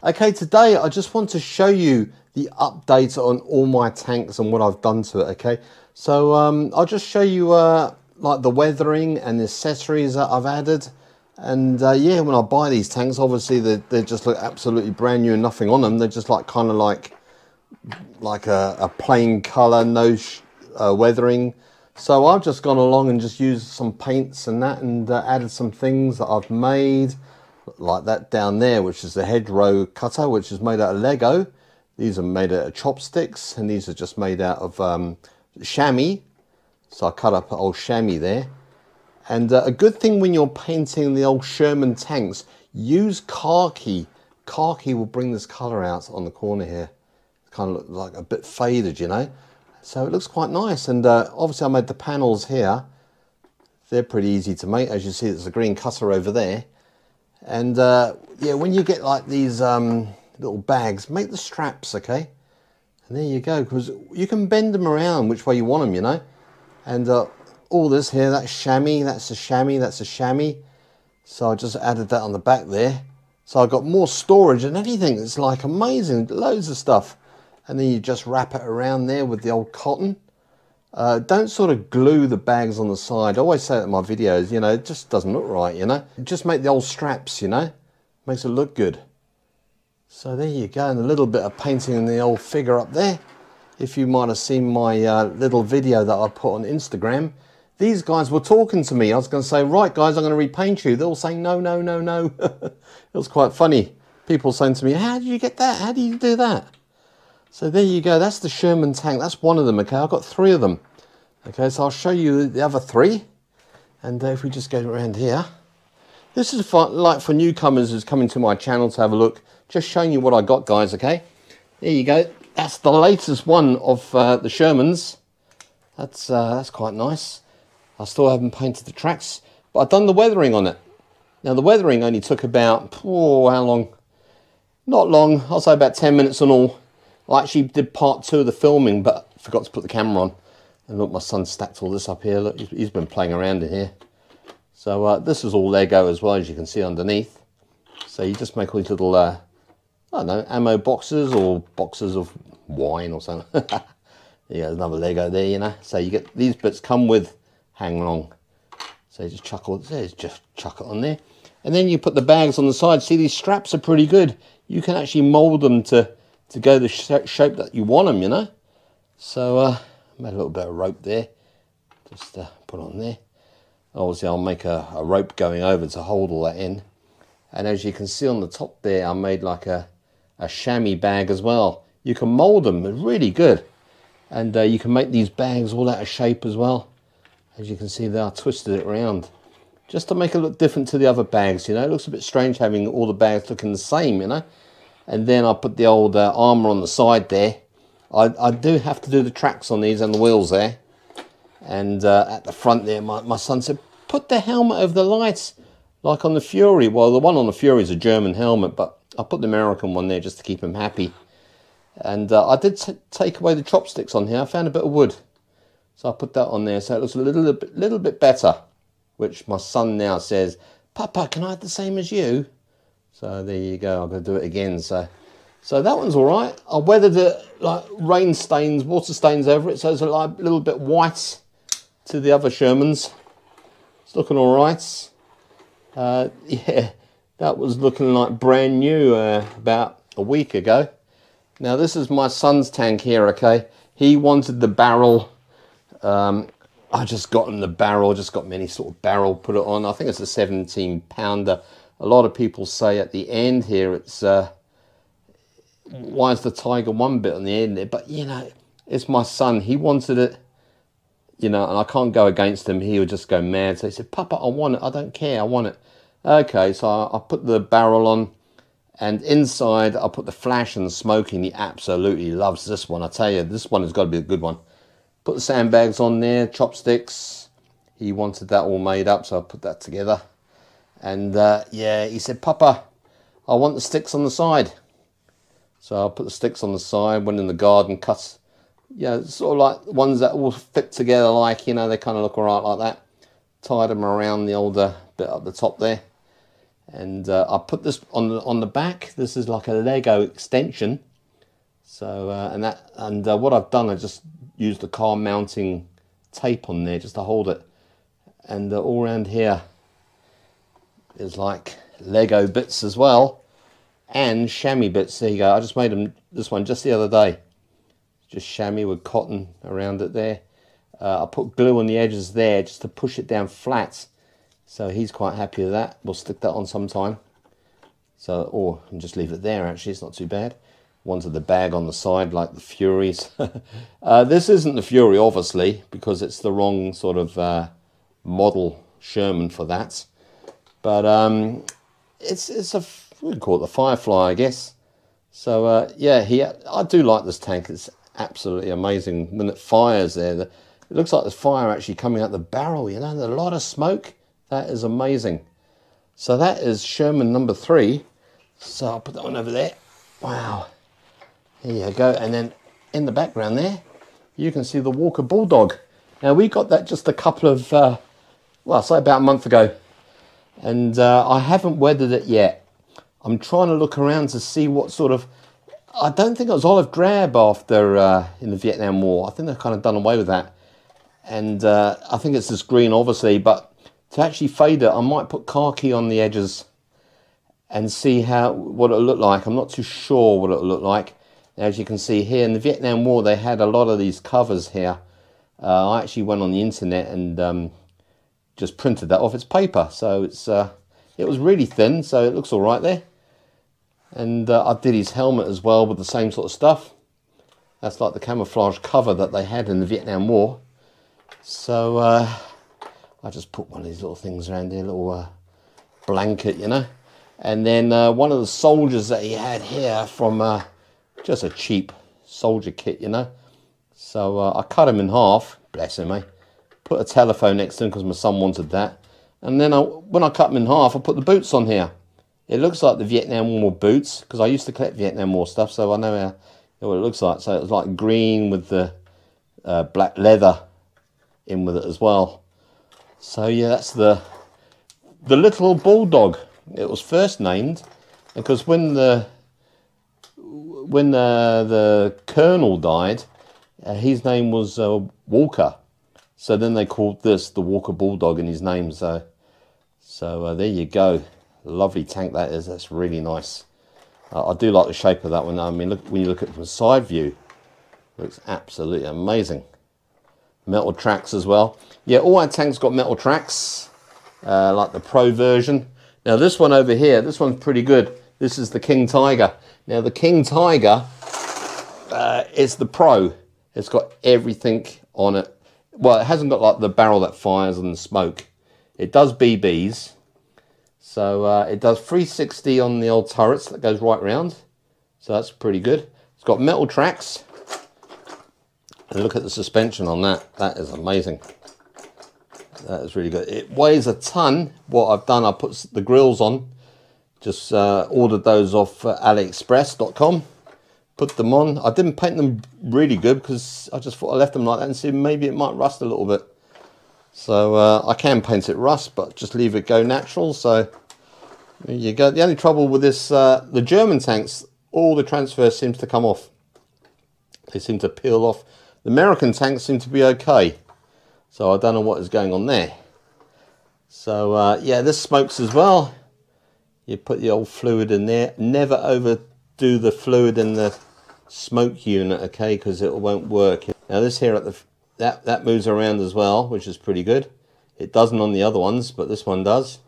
Okay, today I just want to show you the update on all my tanks and what I've done to it, okay? So I'll just show you like the weathering and the accessories that I've added. And yeah, when I buy these tanks, obviously they just look absolutely brand new and nothing on them. They're just like kind of like a plain color, no weathering. So I've just gone along and just used some paints and that, and added some things that I've made, like that down there, which is the hedgerow cutter, which is made out of Lego. These are made out of chopsticks, and these are just made out of chamois. So I cut up an old chamois there. And a good thing when you're painting the old Sherman tanks, use khaki. Khaki will bring this color out on the corner here. It kind of looks like a bit faded, you know. So it looks quite nice. And obviously I made the panels here. They're pretty easy to make. As you see, there's a green cutter over there. And yeah, when you get like these little bags, make the straps, okay? And there you go, because you can bend them around which way you want them, you know. And all this here, that's chamois, that's a chamois, that's a chamois. So I just added that on the back there. So I got more storage and anything. It's like amazing, loads of stuff. And then you just wrap it around there with the old cotton. Don't sort of glue the bags on the side. I always say that in my videos, you know, it just doesn't look right, you know. Just make the old straps, you know, makes it look good. So there you go, and a little bit of painting in the old figure up there. If you might have seen my little video that I put on Instagram, these guys were talking to me. I was going to say, right guys, I'm going to repaint you. They're all saying, no, no, no, no. It was quite funny. People saying to me, how did you get that? How do you do that? So there you go, that's the Sherman tank. That's one of them, okay? I've got 3 of them. Okay, so I'll show you the other 3. And if we just go around here. This is like for newcomers who's coming to my channel to have a look. Just showing you what I got, guys, okay? There you go. That's the latest one of the Shermans. That's quite nice. I still haven't painted the tracks, but I've done the weathering on it. Now, the weathering only took about, oh, how long? Not long. I'll say about 10 minutes and all. I actually did part 2 of the filming, but forgot to put the camera on. And look, my son stacked all this up here. Look, he's been playing around in here. So this is all Lego as well, as you can see underneath. So you just make all these little, I don't know, ammo boxes or boxes of wine or something. Yeah, there's another Lego there, you know. So you get these bits come with hang long. So you just chuck it on there. And then you put the bags on the side. See, these straps are pretty good. You can actually mold them to go the shape that you want them, you know. So I made a little bit of rope there. Just put on there. Obviously I'll make a rope going over to hold all that in. And as you can see on the top there, I made like a chamois bag as well. You can mold them, they're really good. And you can make these bags all out of shape as well. As you can see there, I twisted it around. Just to make it look different to the other bags, you know. It looks a bit strange having all the bags looking the same, you know. And then I put the old armour on the side there. I do have to do the tracks on these and the wheels there. And at the front there, my son said, put the helmet over the lights, like on the Fury. Well, the one on the Fury is a German helmet, but I put the American one there just to keep him happy. And I did take away the chopsticks on here. I found a bit of wood. So I put that on there, so it looks a little bit better. Which my son now says, Papa, can I have the same as you? So there you go, I'm going to do it again. So that one's all right. I weathered it like rain stains, water stains over it, so it's like a little bit white to the other Shermans. It's looking all right. Yeah, that was looking like brand new about a week ago. Now this is my son's tank here, okay? He wanted the barrel. I just got him the barrel, just got me any sort of barrel, put it on. I think it's a 17-pounder. A lot of people say at the end here, it's, why is the Tiger one bit on the end there? But, you know, it's my son. He wanted it, you know, and I can't go against him. He would just go mad. So he said, Papa, I want it. I don't care. I want it. Okay, so I put the barrel on. And inside, I put the flash and the smoking. He absolutely loves this one. I tell you, this one has got to be a good one. Put the sandbags on there, chopsticks. He wanted that all made up, so I put that together. And yeah, he said, Papa, I want the sticks on the side. So I put the sticks on the side, went in the garden, cut, yeah, sort of like ones that all fit together, like, you know, they kind of look all right like that. Tied them around the older bit up the top there. And I put this on the back. This is like a Lego extension. So and what I've done, I just used the car mounting tape on there just to hold it. And all around here is like Lego bits as well, and chamois bits. There you go. I just made this one just the other day. Just chamois with cotton around it there. I put glue on the edges there just to push it down flat. So he's quite happy with that. We'll stick that on sometime. So, or and just leave it there, actually, it's not too bad. One's the bag on the side, like the Furies. This isn't the Fury, obviously, because it's the wrong sort of model Sherman for that. But it's a, we can call it the Firefly, I guess. So, yeah, I do like this tank. It's absolutely amazing. When it fires there, it looks like there's fire actually coming out the barrel, you know, there's a lot of smoke. That is amazing. So that is Sherman number 3. So I'll put that one over there. Wow. There you go. And then in the background there, you can see the Walker Bulldog. Now we got that just a couple of, well, say about a month ago. And I haven't weathered it yet. I'm trying to look around to see what sort of, I don't think it was olive drab after in the Vietnam War. I think they've kind of done away with that. And I think it's this green, obviously, but to actually fade it, I might put khaki on the edges and see what it'll look like. I'm not too sure what it'll look like. As you can see here, in the Vietnam War, they had a lot of these covers here. I actually went on the internet and just printed that off its paper. So it was really thin, so it looks all right there. And I did his helmet as well with the same sort of stuff. That's like the camouflage cover that they had in the Vietnam War. So I just put one of these little things around here, a little blanket, you know. And then one of the soldiers that he had here from just a cheap soldier kit, you know. So I cut him in half, bless him, eh. Put a telephone next to him because my son wanted that. And then when I cut him in half, I put the boots on here. It looks like the Vietnam War boots because I used to collect Vietnam War stuff, so I know what it looks like. So it was like green with the black leather in with it as well. So yeah, that's the little bulldog. It was first named because when the colonel died, his name was Walker. So then they called this the Walker Bulldog in his name. So there you go. Lovely tank that is. That's really nice. I do like the shape of that one. I mean, look, when you look at it from a side view, it looks absolutely amazing. Metal tracks as well. Yeah, all our tanks got metal tracks, like the Pro version. Now this one over here, this one's pretty good. This is the King Tiger. Now the King Tiger is the Pro. It's got everything on it. Well, it hasn't got like the barrel that fires and the smoke. It does BBs. So it does 360 on the old turrets that goes right round. So that's pretty good. It's got metal tracks. And look at the suspension on that. That is amazing. That is really good. It weighs a ton. What I've done, I put the grills on. Just ordered those off AliExpress.com. Put them on. I didn't paint them really good because I just thought I left them like that and see maybe it might rust a little bit. So I can paint it rust, but just leave it go natural. So there you go. The only trouble with this, the German tanks, all the transfer seems to come off. They seem to peel off. The American tanks seem to be okay. So I don't know what is going on there. So yeah, this smokes as well. You put the old fluid in there. Never overdo the fluid in the smoke unit, okay, because it won't work. Now this here at the that moves around as well, which is pretty good. It doesn't on the other ones, but this one does.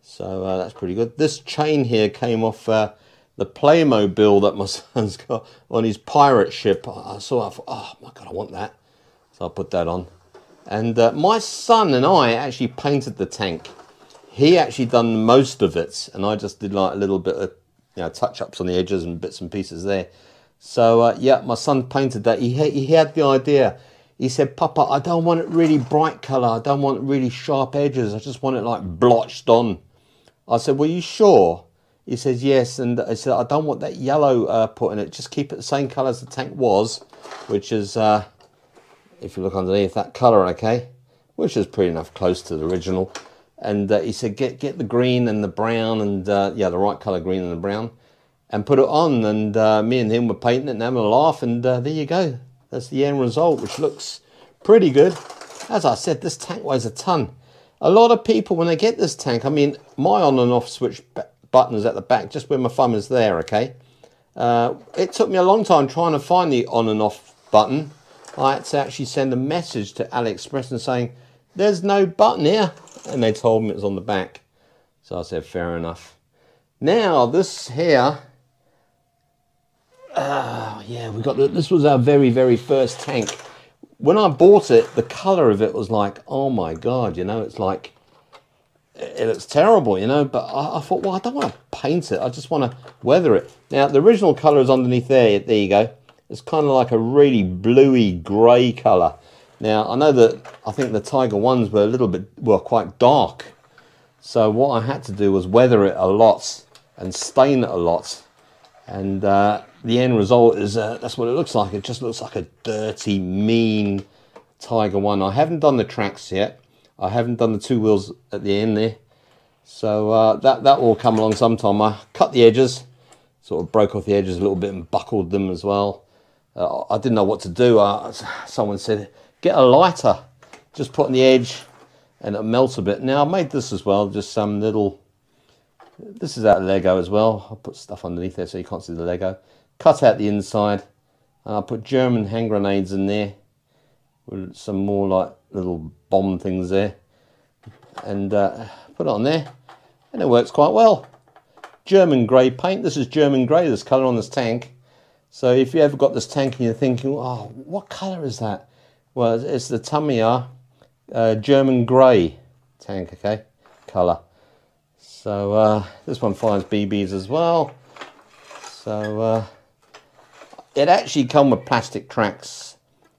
So that's pretty good. This chain here came off the Playmobil that my son's got on his pirate ship. I saw it, I thought, oh my god, I want that. So I put that on. And my son and I actually painted the tank. He actually done most of it, and I just did like a little bit of, you know, touch-ups on the edges and bits and pieces there. So yeah, my son painted that. He had the idea. He said, Papa, I don't want it really bright colour. I don't want really sharp edges. I just want it like blotched on. I said, well, you sure? He says, yes. And I said, I don't want that yellow put in it. Just keep it the same colour as the tank was, which is, if you look underneath, that colour, okay? Which is pretty enough close to the original. And he said, get the green and the brown and yeah, the right colour green and the brown, and put it on. And me and him were painting it and having a laugh, and there you go. That's the end result, which looks pretty good. As I said, this tank weighs a ton. A lot of people, when they get this tank, I mean, my on and off switch button is at the back, just where my thumb is there, okay? It took me a long time trying to find the on and off button. I had to actually send a message to AliExpress and saying, there's no button here. And they told me it was on the back. So I said, fair enough. Now, this here, yeah, we got this was our very, very first tank. When I bought it, the colour of it was like, oh my God, you know, it's like, it looks terrible, you know, but I thought, well, I don't want to paint it. I just want to weather it. Now, the original colour is underneath there. There you go. It's kind of like a really bluey grey colour. Now, I know that I think the Tiger ones were a little bit, well, quite dark. So what I had to do was weather it a lot and stain it a lot. And the end result is, that's what it looks like. It just looks like a dirty, mean Tiger one. I haven't done the tracks yet. I haven't done the two wheels at the end there. So that will come along sometime. I cut the edges, sort of broke off the edges a little bit and buckled them as well. I didn't know what to do. Someone said, get a lighter, just put on the edge and it melts a bit. Now I made this as well, just some little, this is out of Lego as well. I'll put stuff underneath there so you can't see the Lego. Cut out the inside, and I'll put German hand grenades in there with some more like little bomb things there, and put it on there, and it works quite well. German grey paint. This is German grey, this colour on this tank. So if you ever got this tank and you're thinking, oh, what colour is that? Well, it's the Tamiya German grey tank, okay, colour. So this one fires BBs as well. So it actually come with plastic tracks.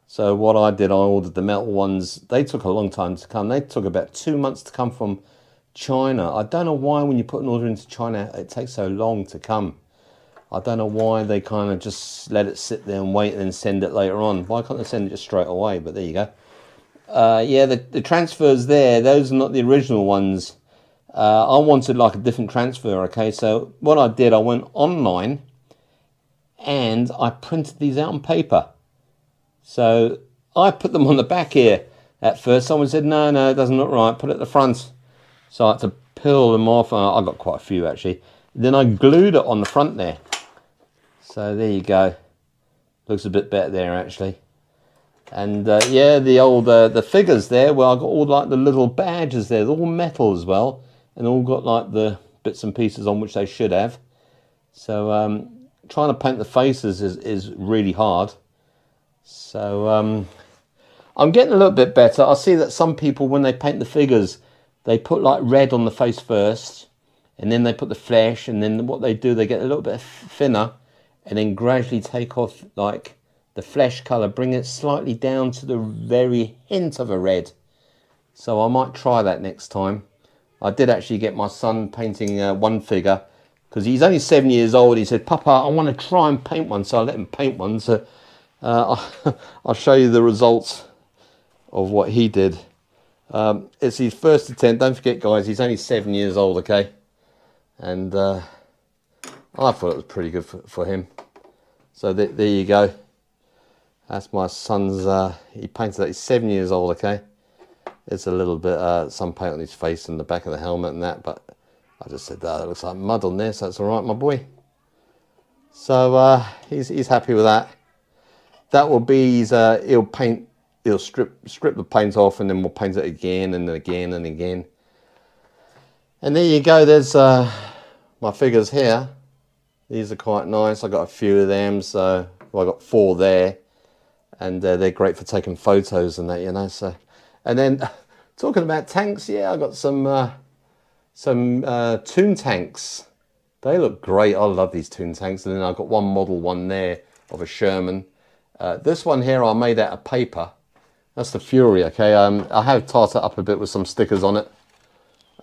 So what I did, I ordered the metal ones. They took a long time to come. They took about 2 months to come from China. I don't know why when you put an order into China, it takes so long to come. I don't know why they kind of just let it sit there and wait and then send it later on. Why can't they send it just straight away? But there you go. Yeah, the transfers there, those are not the original ones. I wanted like a different transfer, okay? So what I did, I went online and I printed these out on paper. So I put them on the back here at first. Someone said, no, it doesn't look right. Put it at the front. So I had to peel them off. I got quite a few actually. Then I glued it on the front there. So there you go. Looks a bit better there actually. And yeah, the old the figures there, well, I got all like the little badges there. They're all metal as well, and all got like the bits and pieces on which they should have. So trying to paint the faces is really hard. So I'm getting a little bit better. I see that some people, when they paint the figures, they put like red on the face first, and then they put the flesh, and then what they do, they get a little bit thinner, and then gradually take off like the flesh colour, bring it slightly down to the very hint of a red. So I might try that next time. I did actually get my son painting one figure, because he's only 7 years old. He said, Papa, I want to try and paint one. So I let him paint one. So I'll show you the results of what he did. It's his first attempt. Don't forget, guys, he's only 7 years old, okay? And I thought it was pretty good for him. So there you go. That's my son's, he painted that. He's 7 years old, okay? It's a little bit, some paint on his face and the back of the helmet and that, but I just said, that looks like mud on there, so that's all right, my boy. So he's happy with that. That will be his, he'll strip the paint off, and then we'll paint it again and again and again. And there you go, there's my figures here. These are quite nice. I got a few of them, so well, I got 4 there, and they're great for taking photos and that, you know. So, and then talking about tanks, yeah, I got some Toon tanks. They look great. I love these Toon tanks. And then I've got one model one there of a Sherman. This one here I made out of paper. That's the Fury, okay. I have tarted it up a bit with some stickers on it.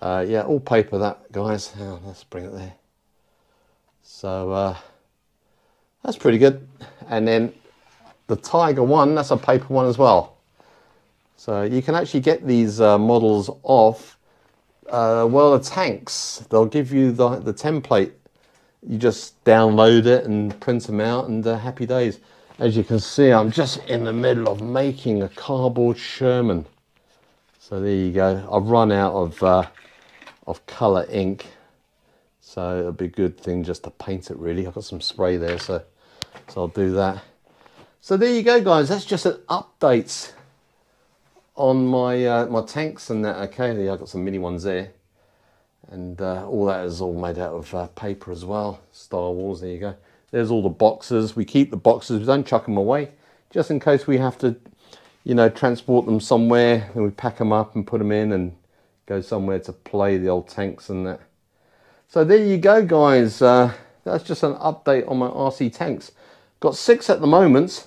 Yeah, all paper that, guys. Oh, let's bring it there. So that's pretty good. And then the Tiger one, that's a paper one as well. So you can actually get these models off well, the tanks, they'll give you the template. You just download it and print them out, and happy days. As you can see, I'm just in the middle of making a cardboard Sherman. So there you go. I've run out of colour ink, so it'll be a good thing just to paint it really. I've got some spray there, so I'll do that. So there you go, guys. That's just an update on my my tanks and that. Okay, I've got some mini ones there, and all that is all made out of paper as well. Star Wars. There you go. There's all the boxes. We keep the boxes. We don't chuck them away, just in case we have to, you know, transport them somewhere. And we pack them up and put them in and go somewhere to play the old tanks and that. So there you go, guys. That's just an update on my RC tanks. Got 6 at the moment.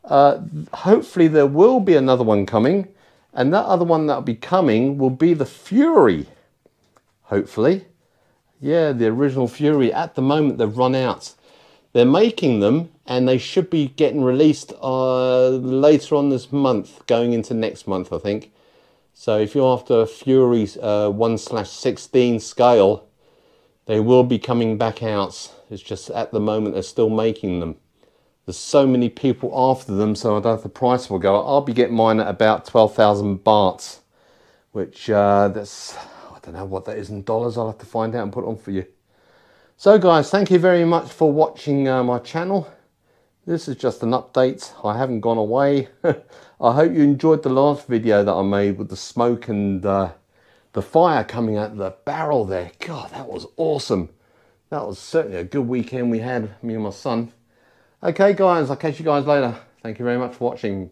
Hopefully there will be another one coming, and that other one that'll be coming will be the Fury. Hopefully, yeah, the original Fury. At the moment they've run out. They're making them, and they should be getting released later on this month, going into next month, I think. So if you're after Fury's 1/16 scale, they will be coming back out. It's just at the moment they're still making them. There's so many people after them, so I don't know if the price will go. I'll be getting mine at about 12,000 bahts, which that's, I don't know what that is in dollars. I'll have to find out and put it on for you. So guys, thank you very much for watching my channel. This is just an update. I haven't gone away. I hope you enjoyed the last video that I made with the smoke and the fire coming out of the barrel there. God, that was awesome. That was certainly a good weekend we had, me and my son. Okay guys, I'll catch you guys later. Thank you very much for watching.